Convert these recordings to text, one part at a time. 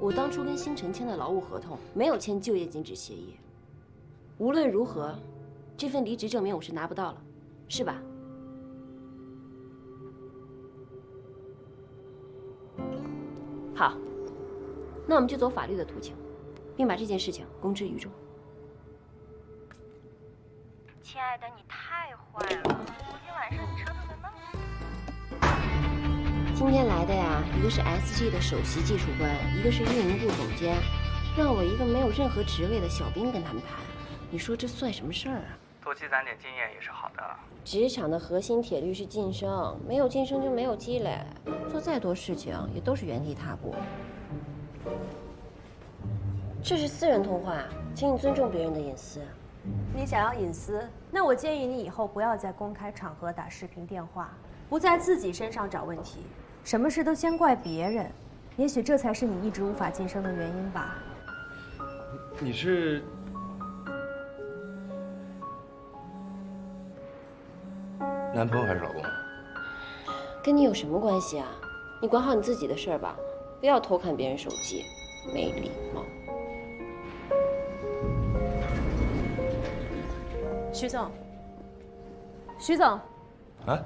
我当初跟星辰签的劳务合同没有签就业禁止协议。无论如何，这份离职证明我是拿不到了，是吧？好，那我们就走法律的途径，并把这件事情公之于众。亲爱的，你太坏了！昨天晚上你折腾的那么……今天来的呀，一个是 SG 的首席技术官，一个是运营部总监，让我一个没有任何职位的小兵跟他们谈，你说这算什么事儿啊？多积攒点经验也是好的。职场的核心铁律是晋升，没有晋升就没有积累，做再多事情也都是原地踏步。这是私人通话，请你尊重别人的隐私。你想要隐私，那我建议你以后不要在公开场合打视频电话，不在自己身上找问题，什么事都先怪别人，也许这才是你一直无法晋升的原因吧。你是？男朋友还是老公？跟你有什么关系啊？你管好你自己的事儿吧，不要偷看别人手机，没礼貌。徐总，徐总，啊？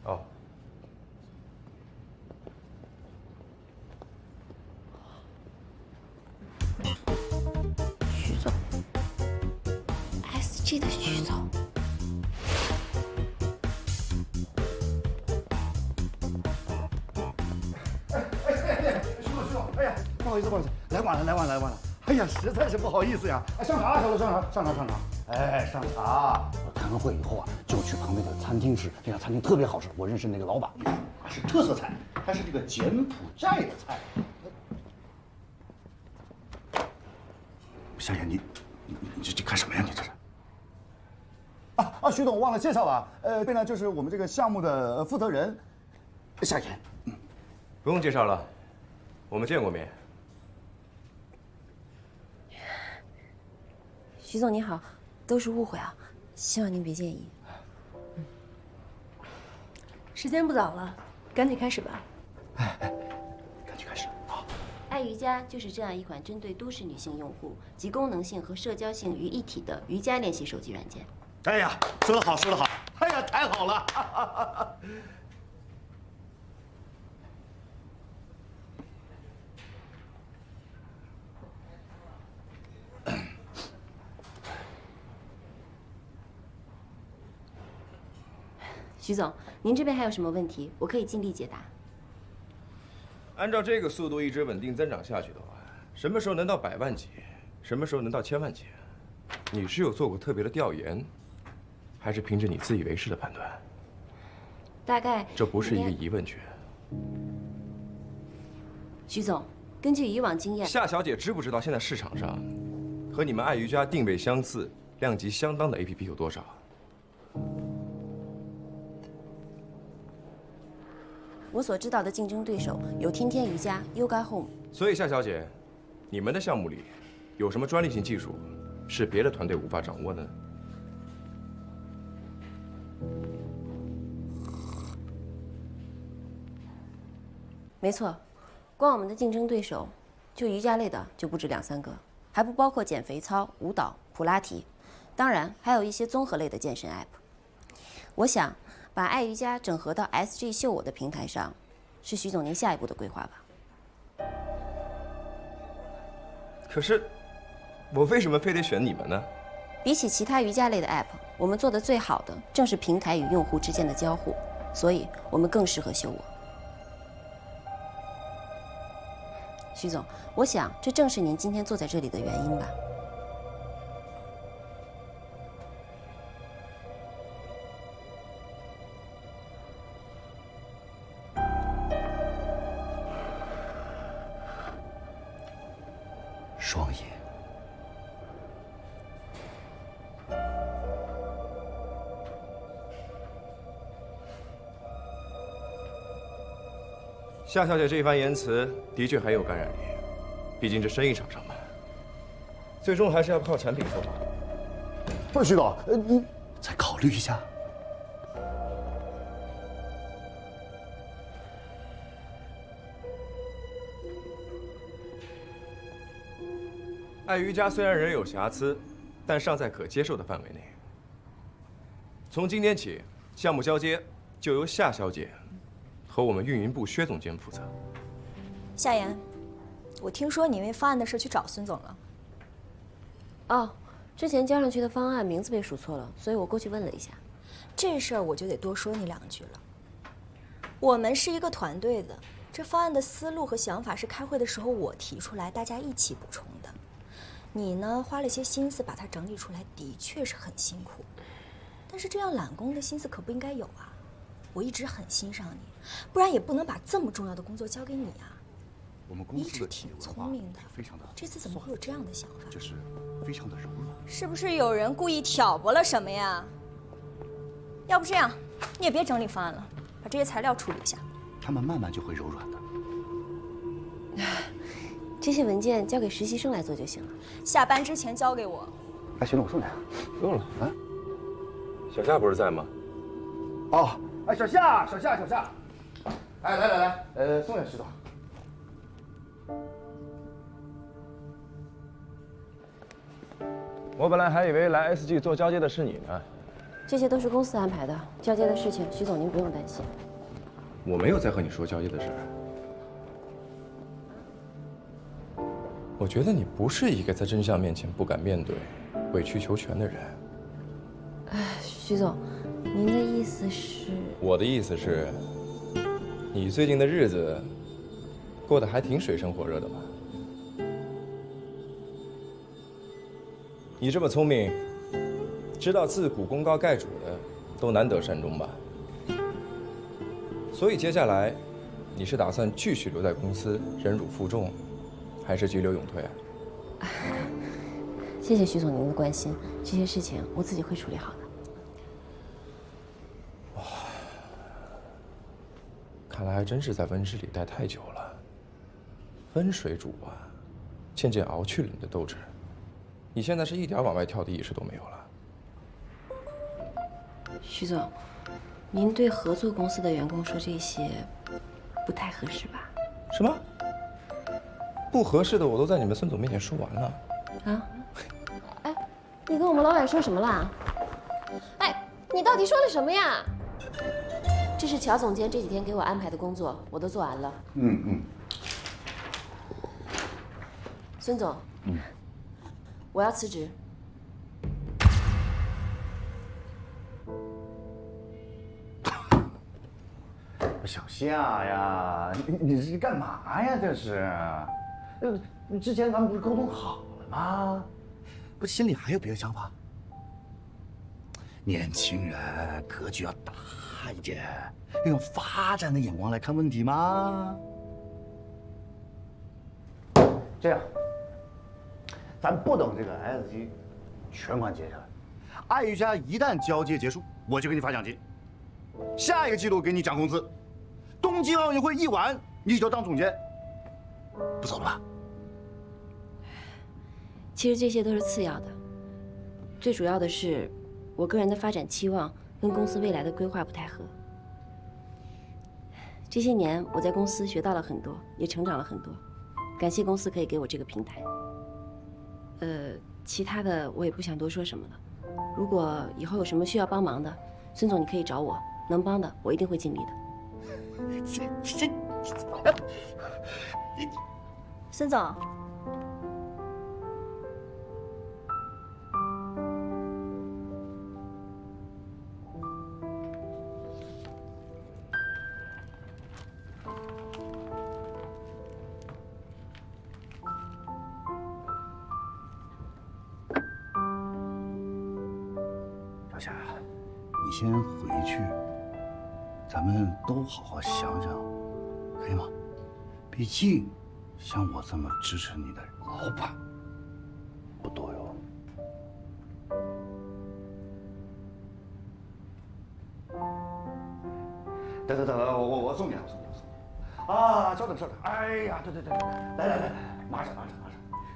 哦。徐总 ，SG 的徐总。不好意思，来晚了。哎呀，实在是不好意思呀。上茶，小罗，上茶。哎，上茶。我开完会以后啊，就去旁边的餐厅吃，这家餐厅特别好吃，我认识那个老板，是特色菜，它是这个柬埔寨的菜。夏言，你这干什么呀？你这是？徐总忘了介绍了，这呢就是我们这个项目的负责人，夏言。不用介绍了，我们见过面。徐总你好，都是误会啊，希望您别介意。时间不早了，赶紧开始吧。赶紧开始啊！爱瑜伽就是这样一款针对都市女性用户，集功能性和社交性于一体的瑜伽练习手机软件。哎呀，说得好！哎呀，太好了！徐总，您这边还有什么问题？我可以尽力解答。按照这个速度一直稳定增长下去的话，什么时候能到100万级？什么时候能到1000万级？你是有做过特别的调研，还是凭着你自以为是的判断？大概这不是一个疑问句。徐总，根据以往经验，夏小姐知不知道现在市场上和你们爱瑜伽定位相似、量级相当的 APP 有多少？我所知道的竞争对手有天天瑜伽、Yoga Home。所以夏小姐，你们的项目里有什么专利性技术是别的团队无法掌握的呢？没错，光我们的竞争对手，就瑜伽类的就不止2、3个，还不包括减肥操、舞蹈、普拉提，当然还有一些综合类的健身 App。我想把爱瑜伽整合到 SG 秀我的平台上，是徐总您下一步的规划吧？可是，我为什么非得选你们呢？比起其他瑜伽类的 App， 我们做的最好的正是平台与用户之间的交互，所以我们更适合秀我。徐总，我想这正是您今天坐在这里的原因吧。双爷，夏小姐这一番言辞的确很有感染力，毕竟这生意场上嘛，最终还是要靠产品说话。不是徐总，你再考虑一下。爱瑜伽虽然仍有瑕疵，但尚在可接受的范围内。从今天起，项目交接就由夏小姐和我们运营部薛总监负责。夏言，我听说你因为方案的事去找孙总了。哦，之前交上去的方案名字被数错了，所以我过去问了一下。这事儿我就得多说你2句了。我们是一个团队的，这方案的思路和想法是开会的时候我提出来，大家一起补充的。你呢，花了些心思把它整理出来，的确是很辛苦。但是这样揽功的心思可不应该有啊！我一直很欣赏你，不然也不能把这么重要的工作交给你啊。我们公司的挺聪明的，非常的，这次怎么会有这样的想法？就是非常的柔软。是不是有人故意挑拨了什么呀？要不这样，你也别整理方案了，把这些材料处理一下。他们慢慢就会柔软的。这些文件交给实习生来做就行了。下班之前交给我。哎，行了，我送你。不用了啊。小夏不是在吗？哦，哎，小夏，哎，来，送点石头。我本来还以为来 SG 做交接的是你呢。这些都是公司安排的，交接的事情，徐总您不用担心。我没有在和你说交接的事儿。我觉得你不是一个在真相面前不敢面对、委曲求全的人。哎，徐总，您的意思是？我的意思是，你最近的日子过得还挺水深火热的吧？你这么聪明，知道自古功高盖主的都难得善终吧？所以接下来，你是打算继续留在公司忍辱负重，还是急流勇退啊？谢谢徐总您的关心，这些事情我自己会处理好的。哇，看来还真是在温室里待太久了。温水煮啊，渐渐熬去了你的斗志。你现在是一点往外跳的意识都没有了。徐总，您对合作公司的员工说这些，不太合适吧？什么？不合适的我都在你们孙总面前说完了。啊？哎，你跟我们老板说什么啦？哎，你到底说了什么呀？这是乔总监这几天给我安排的工作，我都做完了。孙总，我要辞职。小夏呀，你是干嘛呀？这是，之前咱们不是沟通好了吗？不，心里还有别的想法？年轻人格局要大一点，要用发展的眼光来看问题吗？这样，咱不等这个 SG 全款结下来，爱瑜伽一旦交接结束，我就给你发奖金，下一个季度给你涨工资。冬季奥运会一完，你就当总监，不走了吧？其实这些都是次要的，最主要的是，我个人的发展期望跟公司未来的规划不太合。这些年我在公司学到了很多，也成长了很多，感谢公司可以给我这个平台。其他的我也不想多说什么了。如果以后有什么需要帮忙的，孙总你可以找我，能帮的我一定会尽力的。孙总，小夏，你先回去。咱们都好好想想，可以吗？毕竟，像我这么支持你的老板不多哟。等，我送你，我送你。啊，稍等。哎呀，对，来，拿着。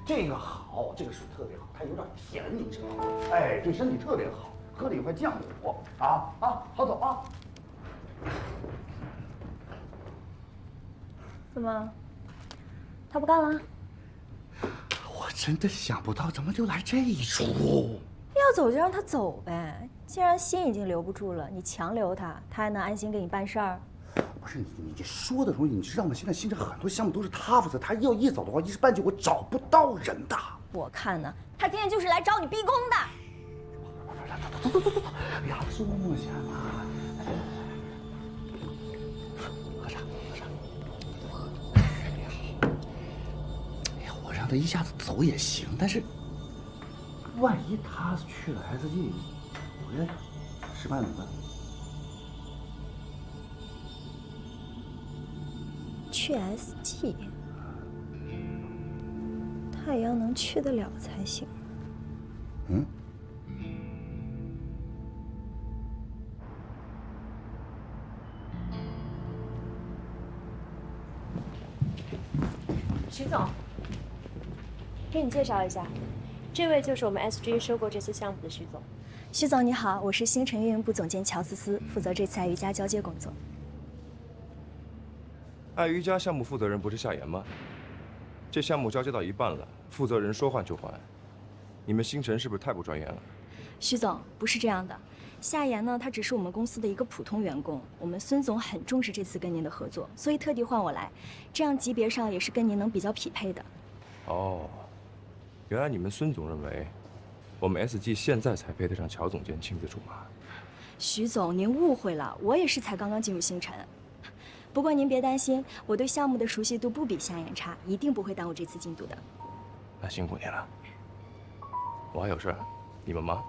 这个好，这个水特别好，它有点甜，你知道吗？哎，对身体特别好，喝了也会降火啊，好走啊。怎么？他不干了？我真的想不到，怎么就来这一出？要走就让他走呗，既然心已经留不住了，你强留他，他还能安心给你办事儿？不是你这说的时候，你知道吗？现在新城很多项目都是他负责，他要一走的话，一时半句我找不到人的。我看呢，他今天就是来找你逼宫的。走！哎呀，坐下嘛。喝茶。哎呀，我让他一下子走也行，但是万一他去了 SG， 回来失败怎么办？去 SG， 他也要能去得了才行。嗯。徐总，给你介绍一下，这位就是我们 SG 收购这次项目的徐总。徐总你好，我是星辰运营部总监乔思思，负责这次爱瑜伽交接工作。爱瑜伽项目负责人不是夏言吗？这项目交接到一半了，负责人说换就换，你们星辰是不是太不专业了？徐总，不是这样的，夏言呢，他只是我们公司的一个普通员工，我们孙总很重视这次跟您的合作，所以特地换我来，这样级别上也是跟您能比较匹配的。哦，原来你们孙总认为，我们 SG 现在才配得上乔总监亲自出马。徐总，您误会了，我也是才刚刚进入星辰。不过您别担心，我对项目的熟悉度不比夏言差，一定不会耽误这次进度的。那辛苦你了，我还有事儿，你们忙。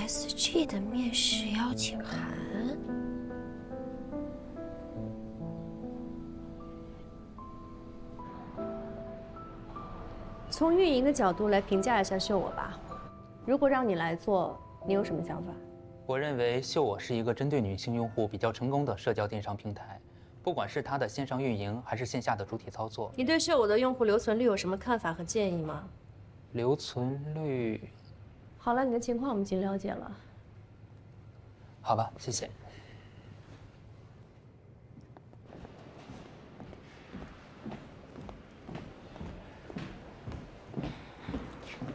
SG 的面试邀请函。从运营的角度来评价一下秀我吧。如果让你来做，你有什么想法？我认为秀我是一个针对女性用户比较成功的社交电商平台，不管是它的线上运营还是线下的主体操作。你对秀我的用户留存率有什么看法和建议吗？留存率？好了，你的情况我们已经了解了。好吧，谢谢。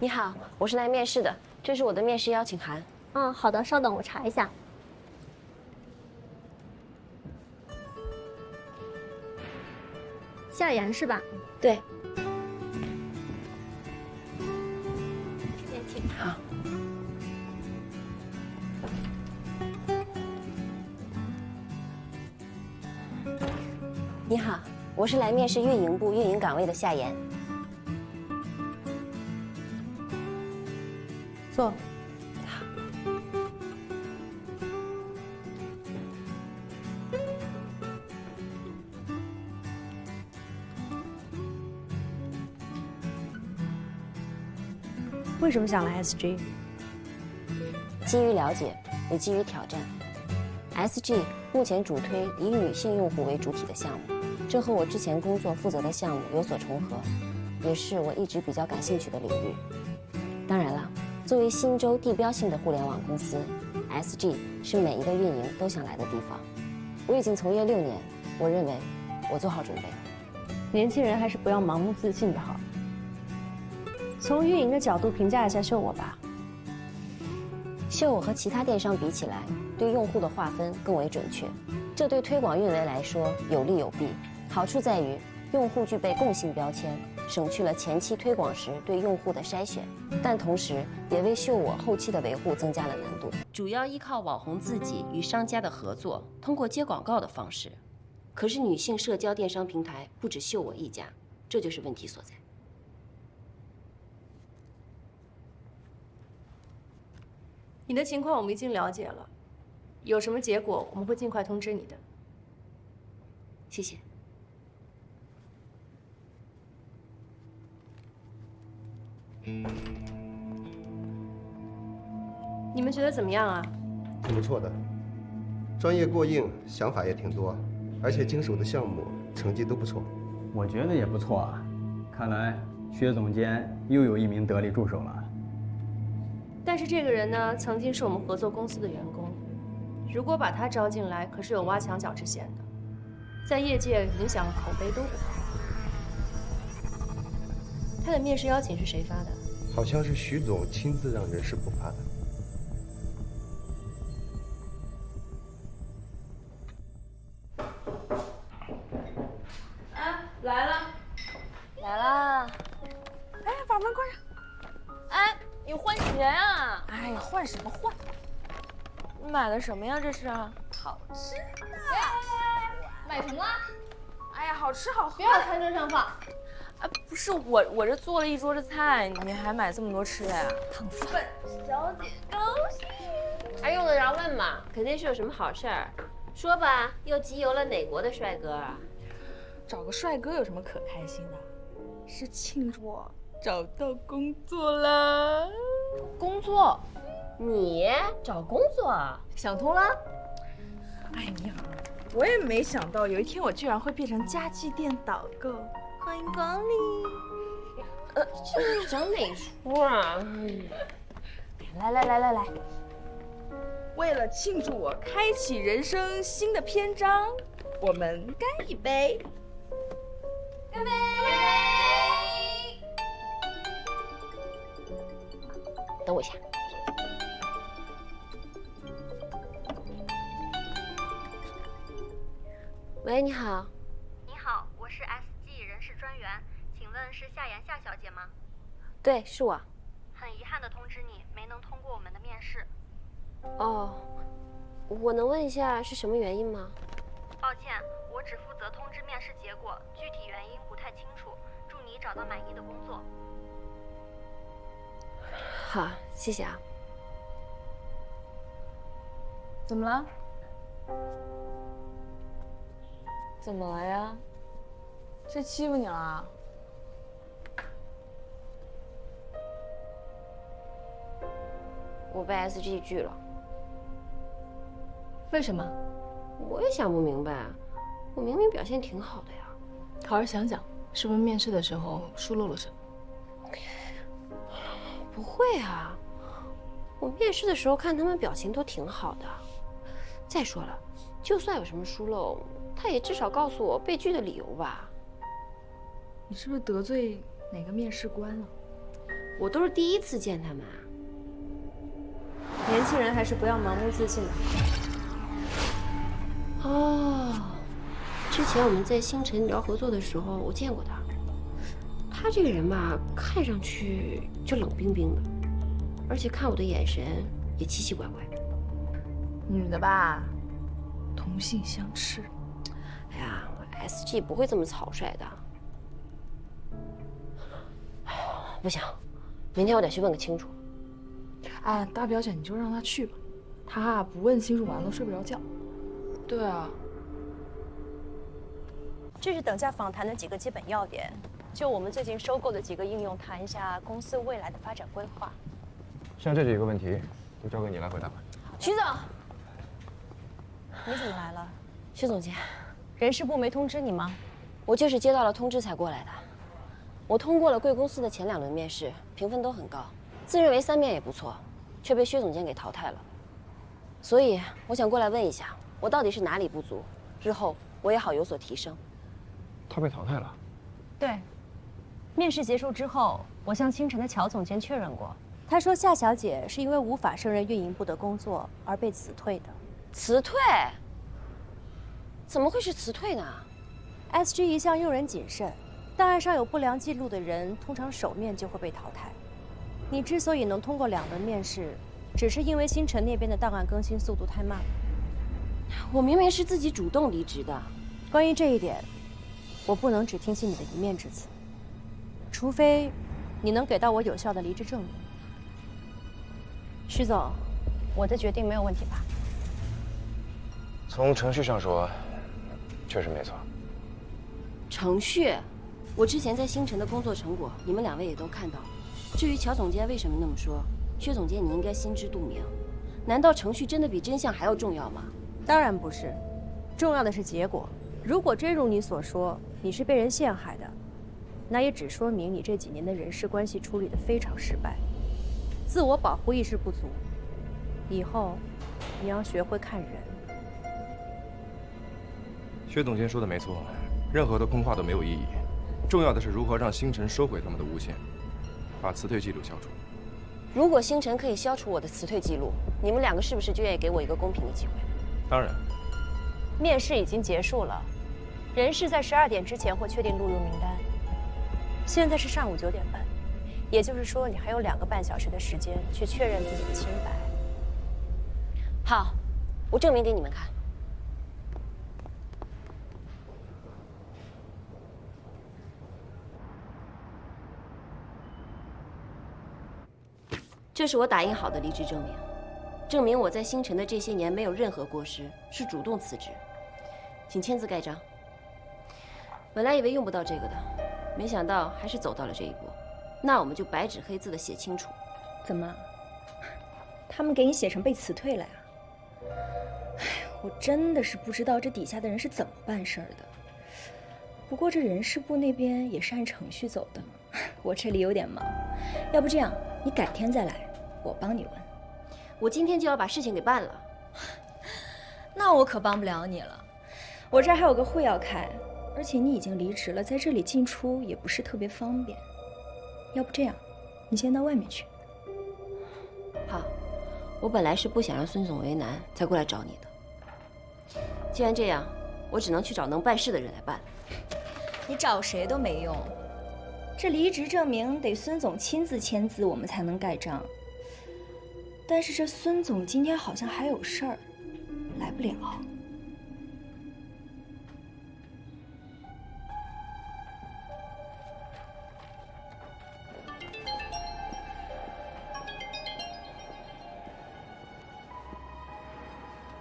你好，我是来面试的，这是我的面试邀请函。嗯，好的，稍等，我查一下。夏言是吧？对。请。好。你好，我是来面试运营部运营岗位的夏言。坐。为什么想来 SG？ 基于了解，也基于挑战。SG 目前主推以女性用户为主体的项目，这和我之前工作负责的项目有所重合，也是我一直比较感兴趣的领域。当然了，作为新州地标性的互联网公司 ，SG 是每一个运营都想来的地方。我已经从业6年，我认为我做好准备了。年轻人还是不要盲目自信的好。从运营的角度评价一下秀我吧。秀我和其他电商比起来，对用户的划分更为准确，这对推广运维来说有利有弊。好处在于用户具备共性标签，省去了前期推广时对用户的筛选，但同时也为秀我后期的维护增加了难度。主要依靠网红自己与商家的合作，通过接广告的方式。可是女性社交电商平台不止秀我一家，这就是问题所在。你的情况我们已经了解了，有什么结果我们会尽快通知你的。谢谢。你们觉得怎么样啊？挺不错的，专业过硬，想法也挺多，而且经手的项目成绩都不错。我觉得也不错啊，看来薛总监又有一名得力助手了。但是这个人呢，曾经是我们合作公司的员工，如果把他招进来，可是有挖墙脚之嫌的，在业界影响口碑都不好。他的面试邀请是谁发的？好像是徐总亲自让人事部发的。来了，来啦！哎，把门关上。哎，你换鞋啊？哎呀，换什么换？你买的什么呀？这是？好吃的。买什么？哎呀，好吃好喝。别往餐桌上放。啊，不是我这做了一桌子菜，你还买这么多吃的呀？烫饭。本小姐高兴。还用得着问吗？肯定是有什么好事儿。说吧，又集邮了哪国的帅哥啊？找个帅哥有什么可开心的？是庆祝我找到工作了。工作？你找工作？想通了？哎呀，我也没想到有一天我居然会变成家具店导购。欢迎光临。这讲哪出啊？来，为了庆祝我开启人生新的篇章，我们干一杯。干杯！等我一下。喂，你好。你好，我是 SG 人事专员，请问是夏妍夏小姐吗？对，是我。很遗憾地通知你，没能通过我们的面试。哦，我能问一下是什么原因吗？抱歉，我只负责通知面试结果，具体原因不太清楚。祝你找到满意的工作。好，谢谢啊。怎么了？怎么了呀？谁欺负你了？我被 SG 拒了。为什么？我也想不明白，我明明表现挺好的呀。好好想想，是不是面试的时候疏漏了什么？不会啊，我面试的时候看他们表情都挺好的。再说了，就算有什么疏漏，他也至少告诉我被拒的理由吧。你是不是得罪哪个面试官了？我都是第一次见他们啊。年轻人还是不要盲目自信的。哦，之前我们在星辰聊合作的时候，我见过他。他这个人吧，看上去就冷冰冰的，而且看我的眼神也奇奇怪怪。女的吧，同性相斥。哎呀 ，SG 不会这么草率的。不行，明天我得去问个清楚。啊，大表姐，你就让他去吧，他不问清楚晚上都睡不着觉。对啊。这是等价访谈的几个基本要点，就我们最近收购的几个应用谈一下公司未来的发展规划。像这几个问题，就交给你来回答吧。徐总，你怎么来了？徐总监，人事部没通知你吗？我就是接到了通知才过来的。我通过了贵公司的前2轮面试，评分都很高，自认为3面也不错，却被薛总监给淘汰了。所以我想过来问一下，我到底是哪里不足，日后我也好有所提升。他被淘汰了？对，面试结束之后，我向清晨的乔总监确认过，他说夏小姐是因为无法胜任运营部的工作而被辞退的。辞退？怎么会是辞退呢 ？SG 一向用人谨慎，档案上有不良记录的人，通常首面就会被淘汰。你之所以能通过2轮面试，只是因为星辰那边的档案更新速度太慢了。我明明是自己主动离职的。关于这一点，我不能只听信你的一面之词，除非你能给到我有效的离职证明。徐总，我的决定没有问题吧？从程序上说，确实没错。程序，我之前在星辰的工作成果，你们2位也都看到。至于乔总监为什么那么说，薛总监你应该心知肚明。难道程序真的比真相还要重要吗？当然不是，重要的是结果。如果真如你所说，你是被人陷害的，那也只说明你这几年的人事关系处理得非常失败。自我保护意识不足，以后你要学会看人。薛总监说的没错，任何的空话都没有意义，重要的是如何让星辰收回他们的诬陷，把辞退记录消除。如果星辰可以消除我的辞退记录，你们2个是不是就愿意给我一个公平的机会？当然。面试已经结束了，人事在12点之前会确定录入名单。现在是上午9点半，也就是说你还有2个半小时的时间去确认自己的清白。好，我证明给你们看。这是我打印好的离职证明，证明我在星辰的这些年没有任何过失，是主动辞职。请签字盖章。本来以为用不到这个的，没想到还是走到了这一步。那我们就白纸黑字的写清楚。怎么？他们给你写成被辞退了呀？哎，我真的是不知道这底下的人是怎么办事儿的。不过这人事部那边也是按程序走的，我这里有点忙，要不这样，你改天再来，我帮你问。我今天就要把事情给办了。那我可帮不了你了，我这儿还有个会要开，而且你已经离职了，在这里进出也不是特别方便。要不这样，你先到外面去。好，我本来是不想让孙总为难，才过来找你的。既然这样，我只能去找能办事的人来办。你找谁都没用，这离职证明得孙总亲自签字，我们才能盖章。但是这孙总今天好像还有事儿，来不了。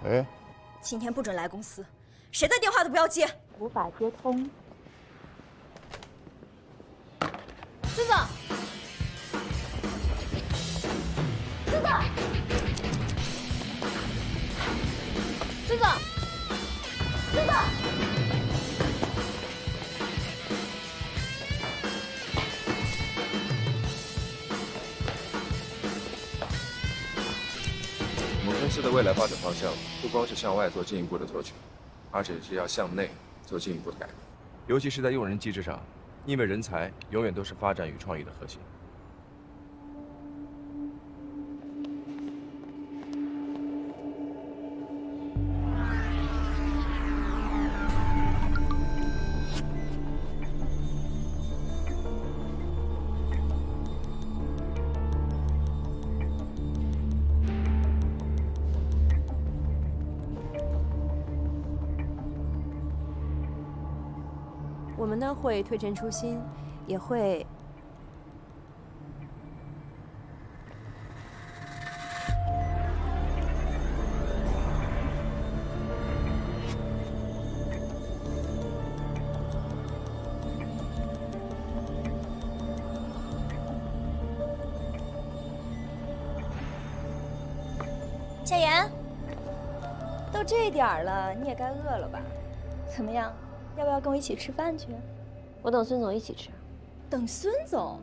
喂，今天不准来公司，谁的电话都不要接。无法接通。孙总，孙总，孙总，孙总。我们公司的未来发展方向不光是向外做进一步的拓展，而且是要向内做进一步的改革，尤其是在用人机制上，因为人才永远都是发展与创意的核心。我们呢会推陈出新，也会夏言，都这点儿了，你也该饿了吧？怎么样？要不要跟我一起吃饭去？我等孙总一起吃。等孙总？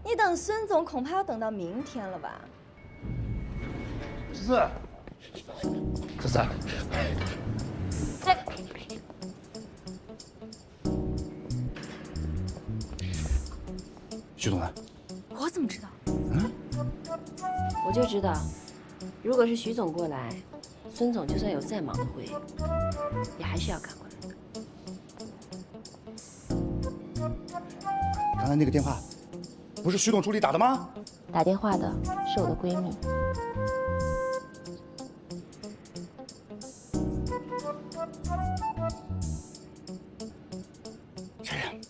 你等孙总恐怕要等到明天了吧？这三，徐总呢？我怎么知道？我就知道，如果是徐总过来，孙总就算有再忙的会，也还是要赶过来的。刚才那个电话，不是徐总助理打的吗？打电话的是我的闺蜜。夏言，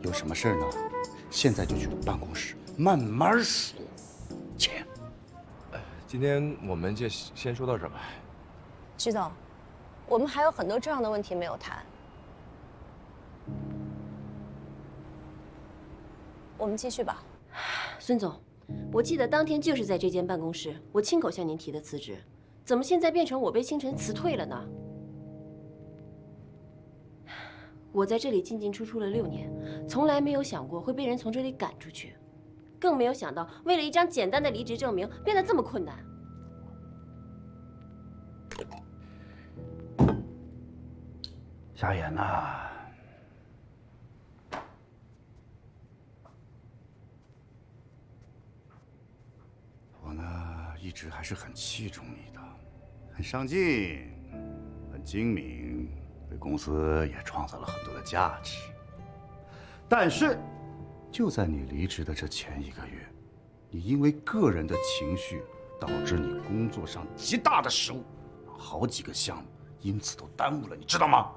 有什么事呢？现在就去办公室慢慢说。钱。今天我们就先说到这儿吧。徐总，我们还有很多重要的问题没有谈。我们继续吧。孙总，我记得当天就是在这间办公室，我亲口向您提的辞职，怎么现在变成我被星辰辞退了呢？我在这里进进出出了6年，从来没有想过会被人从这里赶出去。更没有想到为了一张简单的离职证明变得这么困难。夏言呐，我呢一直还是很器重你的，很上进，很精明，为公司也创造了很多的价值。但是，就在你离职的这前1个月，你因为个人的情绪，导致你工作上极大的失误，好几个项目因此都耽误了，你知道吗？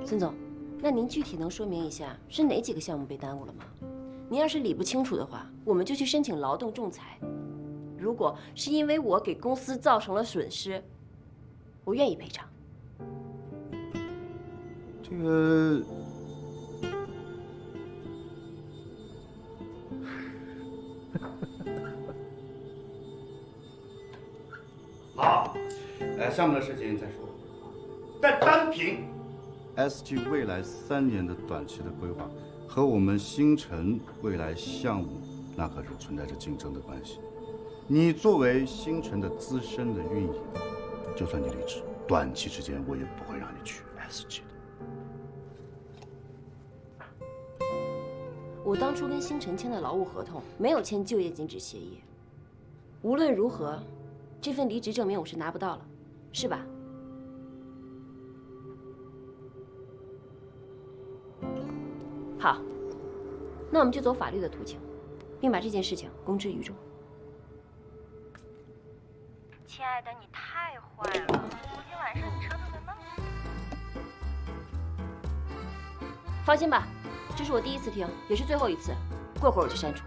孙总，那您具体能说明一下是哪几个项目被耽误了吗？您要是理不清楚的话，我们就去申请劳动仲裁。如果是因为我给公司造成了损失，我愿意赔偿。这个，好，项目的事情再说。但单凭 SG 未来3年的短期的规划和我们星辰未来项目，那可是存在着竞争的关系。你作为星辰的资深的运营，就算你离职，短期之间我也不会让你去 SG 的。我当初跟星辰签的劳务合同没有签就业禁止协议。无论如何，这份离职证明我是拿不到了，是吧？好，那我们就走法律的途径，并把这件事情公之于众。亲爱的，你太坏了！昨天晚上你折腾的那么……放心吧，这是我第1次听，也是最后一次。过会儿我就删除。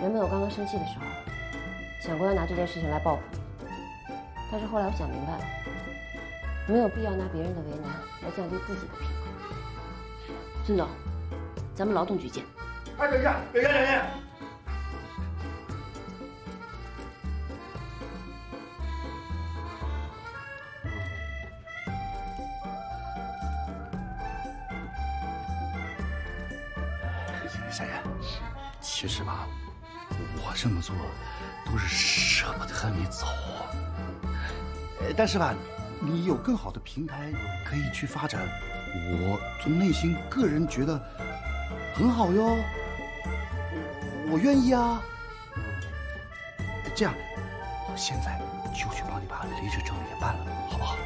原本我刚刚生气的时候，想过要拿这件事情来报复你，但是后来我想明白了，没有必要拿别人的为难来降低自己的评分。孙总，咱们劳动局见。哎，等一下，等一下，等一下。夏言，其实吧，我这么做都是舍不得你走。但是吧，你有更好的平台可以去发展，我从内心个人觉得很好哟，我愿意啊。这样，我现在就去帮你把离职证明给办了，好不好？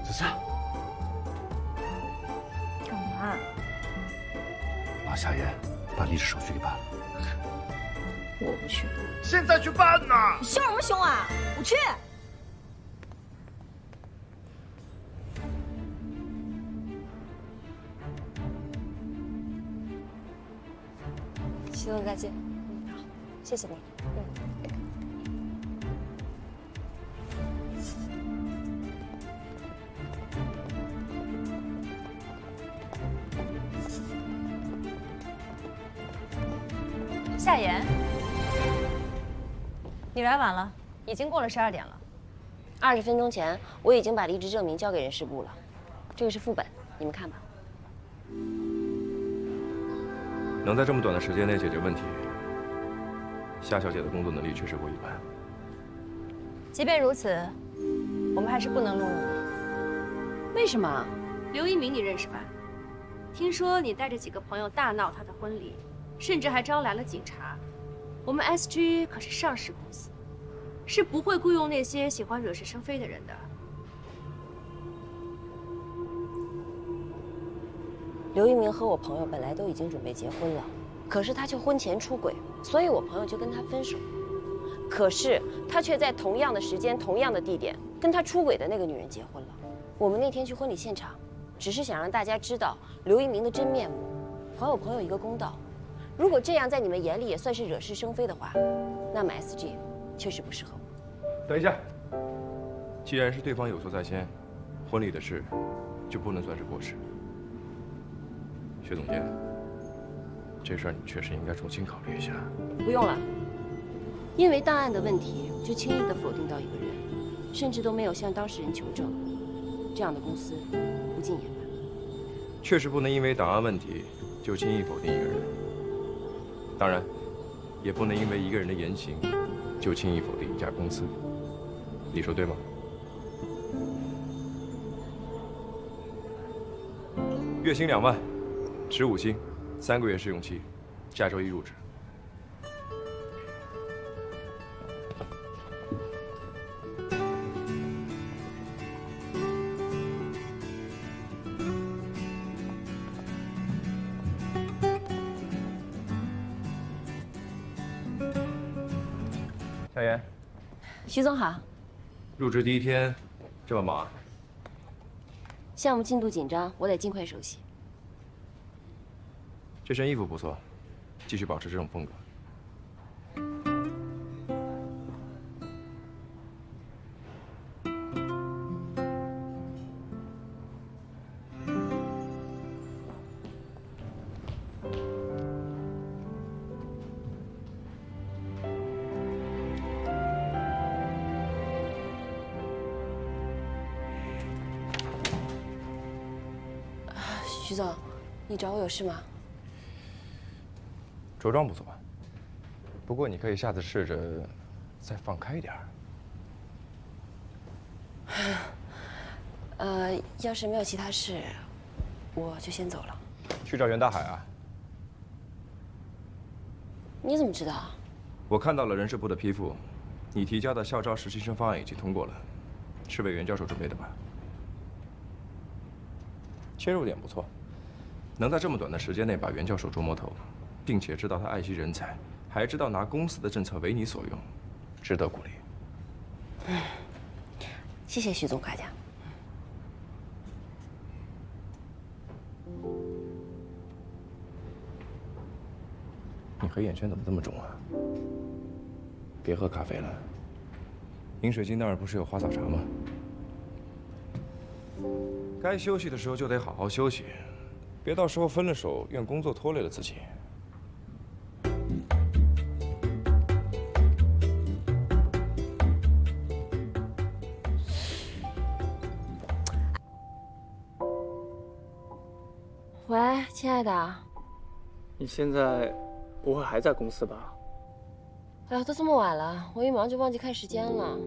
子思，干嘛？帮夏言把离职手续给办了。我不去。现在去办呐！你凶什么凶啊？我去。齐总再见。好，谢谢你。夏言，你来晚了，已经过了12点了。20分钟前，我已经把离职证明交给人事部了，这个是副本，你们看吧。能在这么短的时间内解决问题，夏小姐的工作能力确实不一般。即便如此，我们还是不能录用你。为什么？刘一鸣你认识吧？听说你带着几个朋友大闹他的婚礼，甚至还招来了警察。我们 SG 可是上市公司，是不会雇佣那些喜欢惹是生非的人的。刘一鸣和我朋友本来都已经准备结婚了，可是他却婚前出轨，所以我朋友就跟他分手。可是他却在同样的时间、同样的地点跟他出轨的那个女人结婚了。我们那天去婚礼现场，只是想让大家知道刘一鸣的真面目，还我朋友一个公道。如果这样在你们眼里也算是惹是生非的话，那么 SG 确实不适合我。等一下，既然是对方有错在先，婚礼的事就不能算是过失。薛总监，这事儿你确实应该重新考虑一下。不用了，因为档案的问题就轻易的否定到一个人，甚至都没有向当事人求证，这样的公司不进也罢。确实不能因为档案问题就轻易否定一个人，当然，也不能因为一个人的言行就轻易否定一家公司。你说对吗？月薪2万，持5星，3个月试用期，下周1入职。小严，徐总好。入职第1天，这么忙啊？项目进度紧张，我得尽快熟悉。这身衣服不错，继续保持这种风格。徐总，你找我有事吗？着装不错，不过你可以下次试着再放开一点儿。要是没有其他事，我就先走了。去找袁大海啊？你怎么知道？我看到了人事部的批复，你提交的校招实习生方案已经通过了，是为袁教授准备的吧？切入点不错，能在这么短的时间内把袁教授捉摸透，并且知道他爱惜人才，还知道拿公司的政策为你所用，值得鼓励。谢谢徐总夸奖。你黑眼圈怎么这么重啊？别喝咖啡了，饮水机那儿不是有花草茶吗？该休息的时候就得好好休息，别到时候分了手，怨工作拖累了自己。喂，亲爱的。你现在不会还在公司吧？哎呀，都这么晚了，我一忙就忘记看时间了。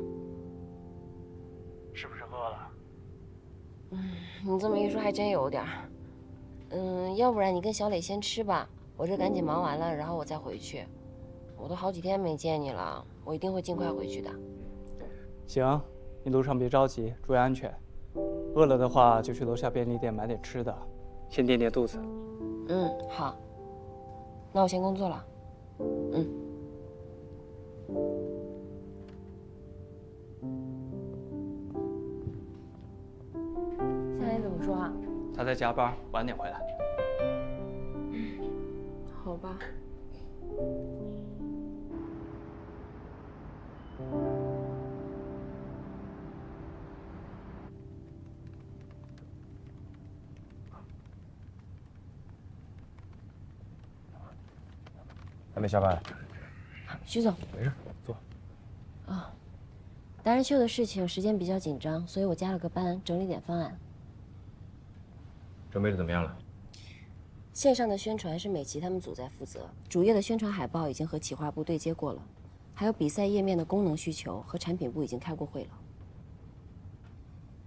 是不是饿了？你这么一说还真有点儿。要不然你跟小磊先吃吧，我这赶紧忙完了，然后我再回去。我都好几天没见你了，我一定会尽快回去的。行，你路上别着急，注意安全。饿了的话就去楼下便利店买点吃的，先垫垫肚子。好。那我先工作了。夏言怎么说啊？他在加班，晚点回来。好吧。还没下班？徐总，没事，坐。达人秀的事情时间比较紧张，所以我加了个班，整理点方案。准备的怎么样了？线上的宣传是美琪他们组在负责，主页的宣传海报已经和企划部对接过了，还有比赛页面的功能需求和产品部已经开过会了。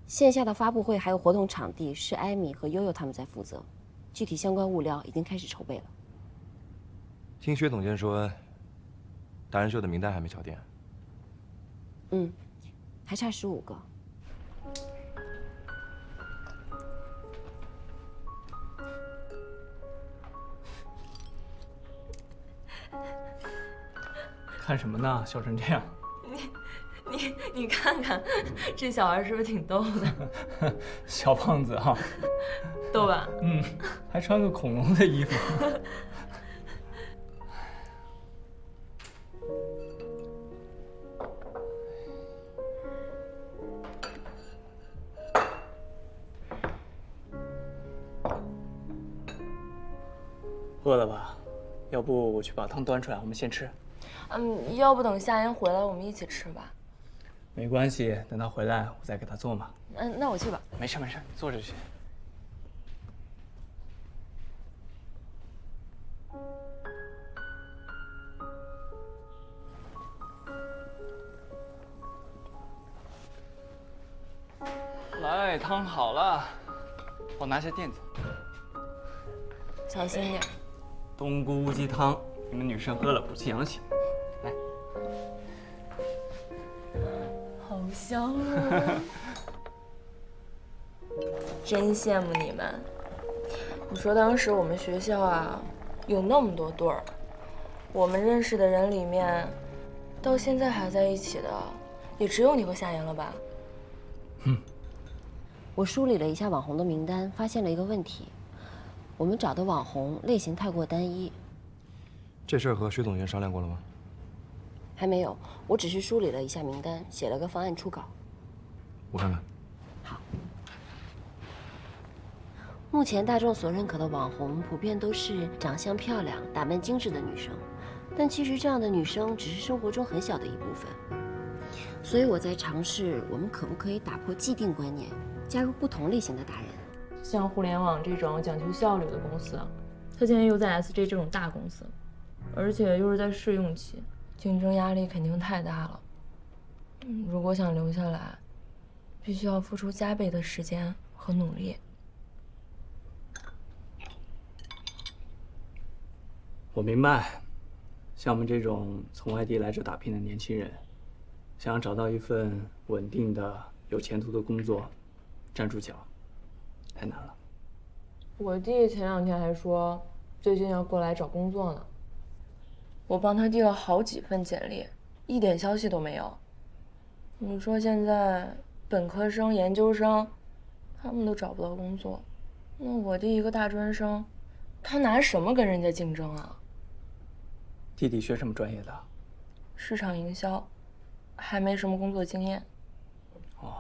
线下的发布会还有活动场地是艾米和悠悠他们在负责，具体相关物料已经开始筹备了。听薛总监说，达人秀的名单还没敲定。还差15个。看什么呢？笑成这样。你看看，这小孩是不是挺逗的？小胖子啊，逗吧？还穿个恐龙的衣服。饿了吧？要不我去把汤端出来，我们先吃。要不等夏言回来我们一起吃吧。没关系，等他回来我再给他做嘛。那我去吧。没事没事，坐着去。来，汤好了，我拿下垫子。小心点。冬菇乌鸡汤，你们女生喝了补气养血。来，好香啊！真羡慕你们。你说当时我们学校啊，有那么多对儿，我们认识的人里面，到现在还在一起的，也只有你和夏言了吧？我梳理了一下网红的名单，发现了一个问题：我们找的网红类型太过单一。这事儿和徐总监商量过了吗？还没有，我只是梳理了一下名单，写了个方案初稿。我看看。好。目前大众所认可的网红，普遍都是长相漂亮、打扮精致的女生，但其实这样的女生只是生活中很小的一部分。所以我在尝试，我们可不可以打破既定观念，加入不同类型的达人。像互联网这种讲求效率的公司，它现在又在 SJ 这种大公司，而且又是在试用期，竞争压力肯定太大了。如果想留下来，必须要付出加倍的时间和努力。我明白，像我们这种从外地来这打拼的年轻人，想要找到一份稳定的、有前途的工作，站住脚，太难了。我弟前2天还说，最近要过来找工作呢。我帮他递了好几份简历，一点消息都没有。你说现在本科生、研究生，他们都找不到工作，那我弟一个大专生，他拿什么跟人家竞争啊？弟弟学什么专业的？市场营销，还没什么工作经验。哦，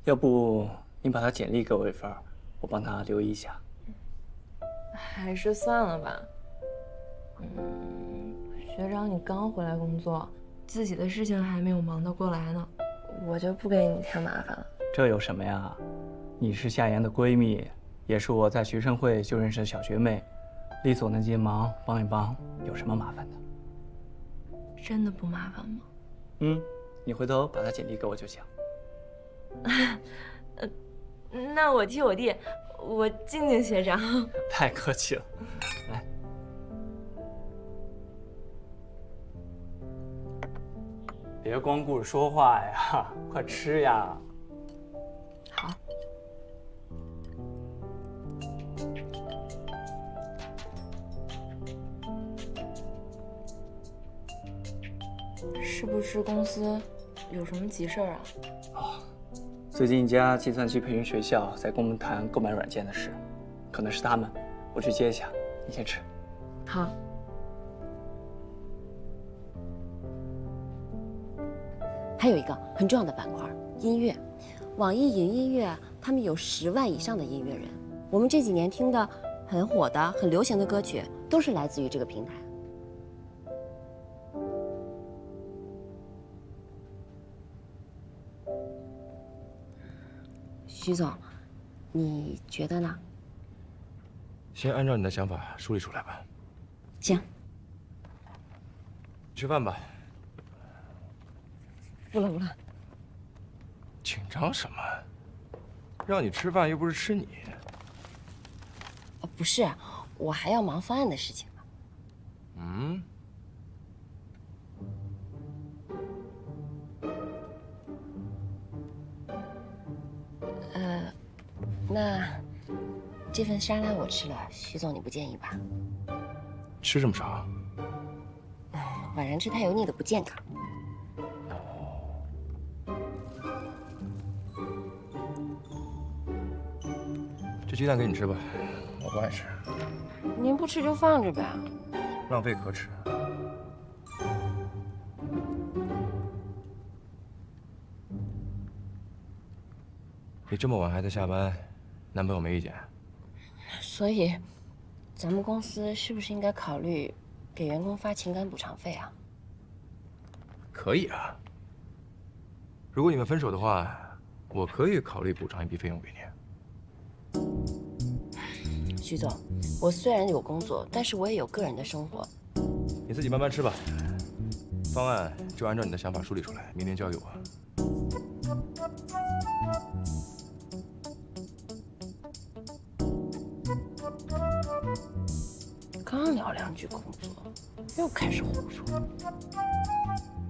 要不你把他简历给我一份，我帮他留意一下。还是算了吧。学长，你刚回来工作，自己的事情还没有忙得过来呢，我就不给你添麻烦了。这有什么呀？你是夏言的闺蜜，也是我在学生会就认识的小学妹，力所能及忙帮一帮，有什么麻烦的？真的不麻烦吗？你回头把他简历给我就行。那我替我弟，我敬敬学长。太客气了，来。别光顾着说话呀，快吃呀！好。是不是公司有什么急事儿啊？最近一家计算机培训学校在跟我们谈购买软件的事，可能是他们，我去接一下，你先吃。好。还有一个很重要的板块，音乐。网易云音乐他们有10万以上的音乐人，我们这几年听的很火的、很流行的歌曲，都是来自于这个平台。徐总，你觉得呢？先按照你的想法梳理出来吧。行。吃饭吧。不了。紧张什么？让你吃饭又不是吃你。不是，我还要忙方案的事情呢。那这份沙拉我吃了，徐总你不介意吧？吃这么少？晚上吃太油腻的不健康。这鸡蛋给你吃吧，我不爱吃。您不吃就放着呗。浪费可耻。你这么晚还在下班，男朋友没意见？所以，咱们公司是不是应该考虑给员工发情感补偿费啊？可以啊。如果你们分手的话，我可以考虑补偿一笔费用给你。徐总，我虽然有工作，但是我也有个人的生活。你自己慢慢吃吧。方案就按照你的想法梳理出来，明天交给我。刚聊2句工作，又开始胡说。